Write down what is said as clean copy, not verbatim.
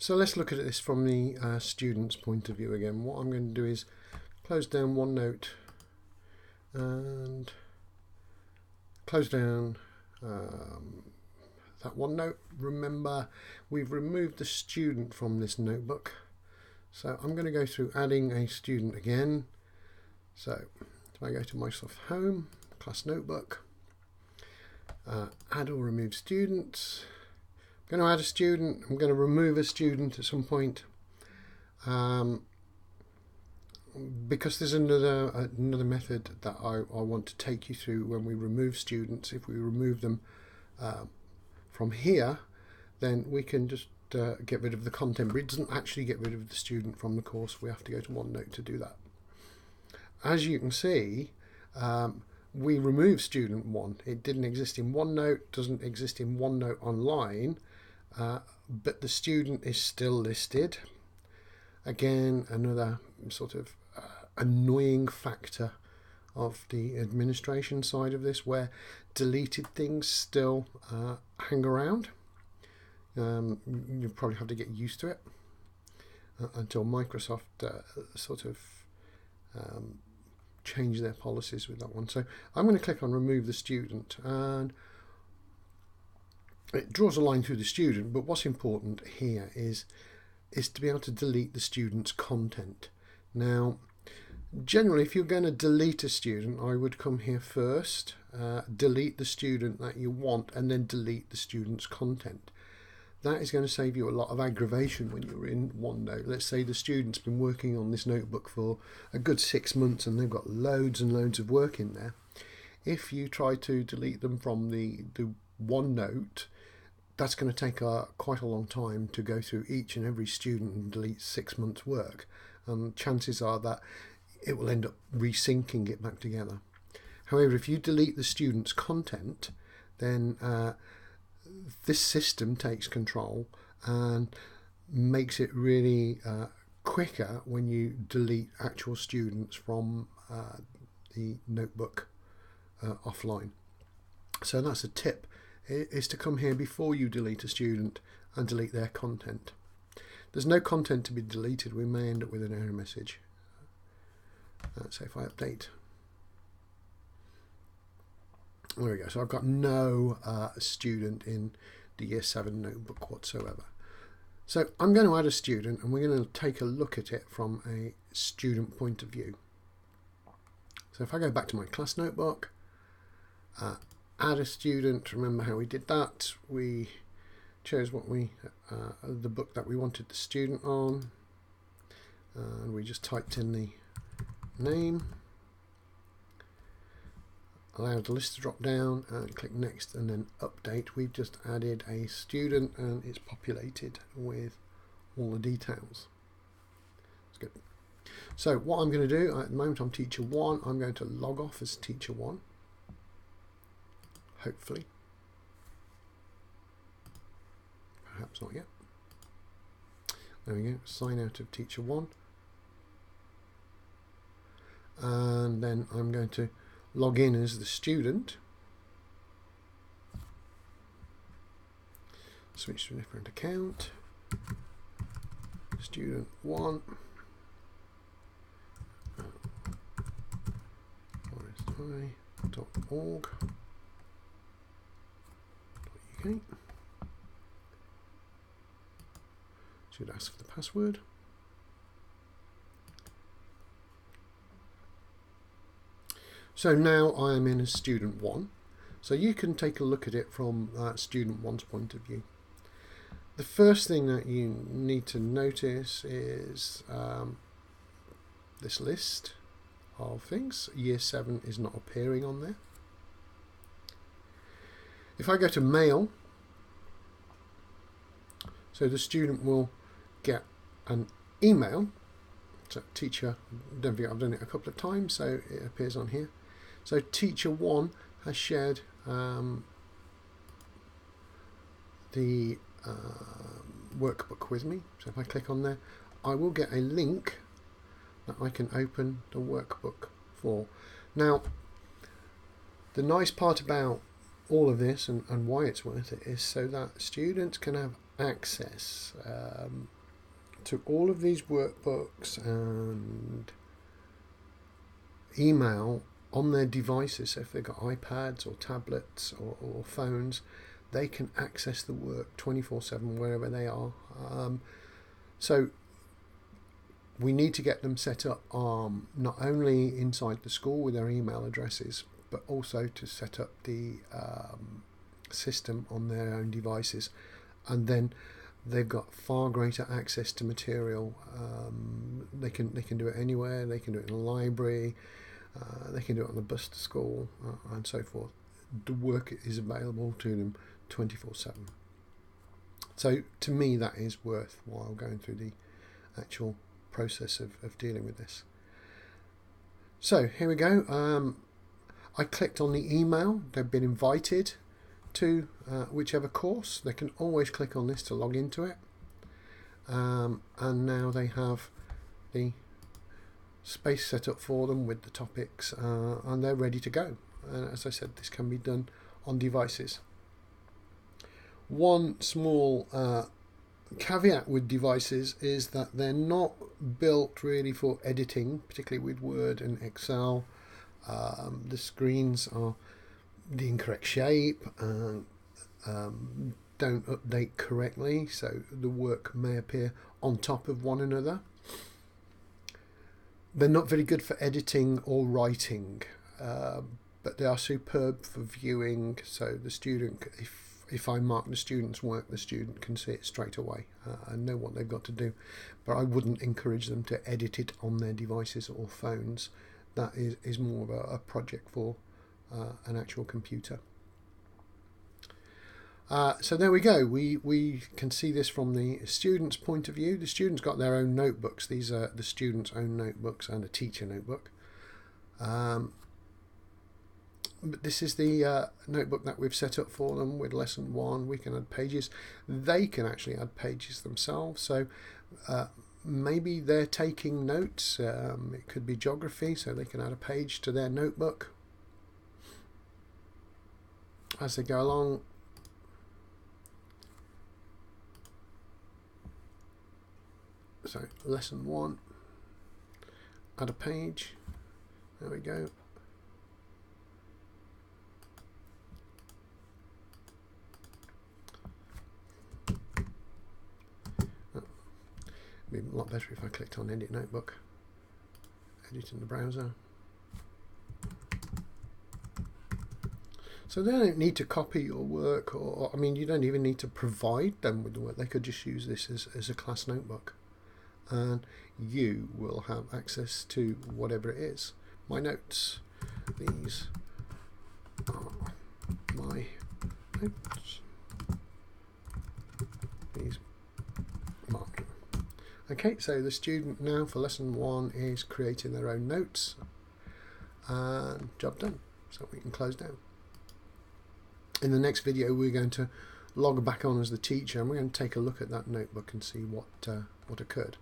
So let's look at this from the student's point of view again. What I'm going to do is close down OneNote and close down that OneNote. Remember, we've removed the student from this notebook. So I'm going to go through adding a student again. So if I go to Microsoft Home, Class Notebook, add or remove students. I'm going to add a student. I'm going to remove a student at some point. Because there's another method that I want to take you through when we remove students. If we remove them from here, then we can just get rid of the content, but it doesn't actually get rid of the student from the course. We have to go to OneNote to do that. As you can see, we removed student 1. It didn't exist in OneNote, doesn't exist in OneNote Online, but the student is still listed. Again, another sort of annoying factor of the administration side of this, where deleted things still hang around. You probably have to get used to it until Microsoft sort of change their policies with that one. So I'm going to click on remove the student, and it draws a line through the student, but what's important here is to be able to delete the student's content. Now, generally, if you're going to delete a student, I would come here first, delete the student that you want, and then delete the student's content. That is going to save you a lot of aggravation when you're in OneNote. Let's say the student's been working on this notebook for a good 6 months and they've got loads and loads of work in there. If you try to delete them from the OneNote, that's going to take quite a long time to go through each and every student and delete 6 months' work. And chances are that it will end up resyncing it back together. However, if you delete the student's content, then this system takes control and makes it really quicker when you delete actual students from the notebook offline. So that's a tip, is to come here before you delete a student and delete their content. There's no content to be deleted. We may end up with an error message. So if I update, there we go. So I've got no student in the Year 7 notebook whatsoever. So I'm going to add a student, and we're going to take a look at it from a student point of view. So if I go back to my class notebook, add a student. Remember how we did that? We chose what the book that we wanted the student on, and we just typed in the name. Allow the list to drop down and click next and then update. We've just added a student and it's populated with all the details. That's good. So what I'm going to do, at the moment I'm teacher 1, I'm going to log off as teacher 1. Hopefully. Perhaps not yet. There we go, sign out of teacher 1. And then I'm going to log in as the student, switch to a different account, student 1, rsi.org.uk, should ask for the password. So now I am in as student 1. So you can take a look at it from student 1's point of view. The first thing that you need to notice is this list of things. Year 7 is not appearing on there. If I go to mail, so the student will get an email. So teacher, don't forget I've done it a couple of times, so it appears on here. So teacher 1 has shared the workbook with me. So if I click on there, I will get a link that I can open the workbook for. Now, the nice part about all of this and why it's worth it is so that students can have access to all of these workbooks and email on their devices. So if they've got iPads or tablets or phones, they can access the work 24/7 wherever they are. So we need to get them set up not only inside the school with their email addresses, but also to set up the system on their own devices, and then they've got far greater access to material. They can do it anywhere. They can do it in a library. They can do it on the bus to school, and so forth. The work is available to them 24/7. So to me, that is worthwhile going through the actual process of dealing with this. So here we go. I clicked on the email. They've been invited to whichever course. They can always click on this to log into it. And now they have the space set up for them with the topics, and they're ready to go. And as I said, this can be done on devices. One small caveat with devices is that they're not built really for editing, particularly with Word and Excel. The screens are the incorrect shape, don't update correctly, so the work may appear on top of one another. They're not very good for editing or writing, but they are superb for viewing. So the student, if I mark the student's work, the student can see it straight away and know what they've got to do. But I wouldn't encourage them to edit it on their devices or phones. That is more of a project for an actual computer. So there we go. We can see this from the student's point of view. The students got their own notebooks. These are the student's own notebooks and a teacher notebook. But this is the notebook that we've set up for them with lesson 1. We can add pages. They can actually add pages themselves. So maybe they're taking notes. It could be geography, so they can add a page to their notebook as they go along. So lesson 1, add a page. There we go. It'd be a lot better if I clicked on Edit Notebook, Edit in the browser. So they don't need to copy your work, or I mean, you don't even need to provide them with the work. They could just use this as a class notebook, and you will have access to whatever it is. My notes. These are my notes. These marking. Okay, so the student now for lesson 1 is creating their own notes, and job done. So we can close down. In the next video, we're going to log back on as the teacher, and we're going to take a look at that notebook and see what occurred.